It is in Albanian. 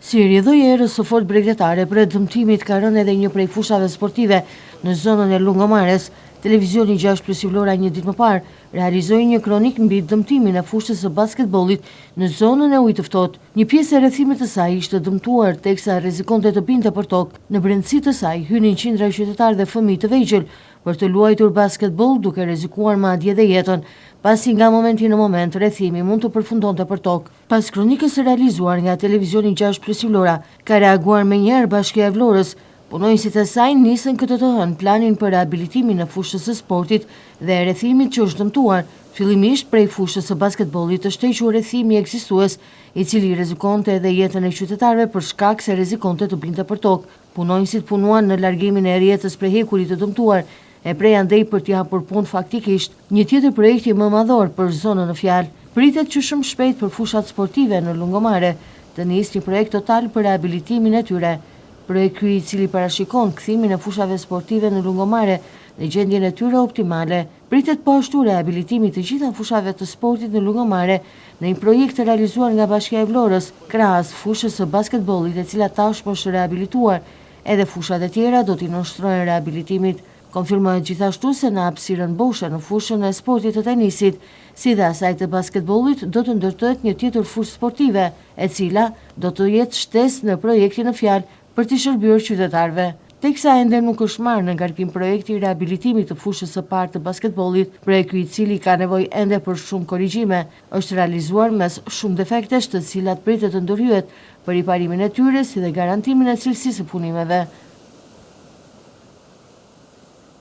Si rrjedhoi erës së fortë bregdetare për dëmtimit ka rënë edhe një prej fushave sportive në zonën e Lungomares. Televizioni 6+ Vlora një ditë më parë realizoi një kronik mbi dëmtimin e fushës së basketbollit në zonën e ujit të ftohtë. Një pjesë e rrethimit të saj ishte dëmtuar teksa rrezikonte të binte për tokë. Në brendësi të saj hynin qindra qytetarë dhe fëmijë të vegjël për të luajtur basketboll duke rrezikuar madje edhe jetën, pasi nga momenti në moment rrethimi mund të përfundonte për tokë. Pas kronikës së realizuar nga televizioni 6+ Vlora, ka reaguar menjëherë Bashkia e Vlorës. Punonjësit e saj nisën këtë të hënë planin për rehabilitimin e fushës së sportit dhe rrethimit që është dëmtuar. Fillimisht prej fushës së basketbollit është hequr rrethimi ekzistues, i cili rrezikonte edhe jetën e qytetarëve për shkak se rrezikonte të binte për tokë. Punonjësit punuan në largimin e rrjetës prej hekurit të dëmtuar, e prej andej për t'i hapur punë faktikisht. Një tjetër projekti më madhor për zonën në fjalë. Pritet që shumë shpejt për fushat sportive në Lungomare të nisë një projekt total për rehabilitimin e tyre. Projekt ky, i cili parashikon kthimin e fushave sportive në Lungomare në gjendjen e tyre optimale. Pritet po ashtu rehabilitimi të gjitha fushave të sportit në Lungomare në një projekt të realizuar nga Bashkia e Vlorës, krahas fushës së basketbollit, e cila tashmë është rehabilituar. Edhe fushat e tjera do t'i nënshtrohen rehabilitimit. Konfirmohet gjithashtu se në hapësirën boshe në fushën e sportit të tenisit, si dhe asaj të basketbollit, do të ndërtohet një tjetër fushë sportive, e cila do të jetë shtesë në projektin në fjalë për t'i shërbyer qytetarëve. Teksa ende nuk është marrë në ngarkim projekti i rehabilitimit të fushës së parë të basketbollit, projekti i cili ka nevojë ende për shumë korrigjime, është realizuar mes shumë defektesh të cilat pritet të ndërhyet për riparimin e tyre si dhe garantimin e cilësisë së punimeve.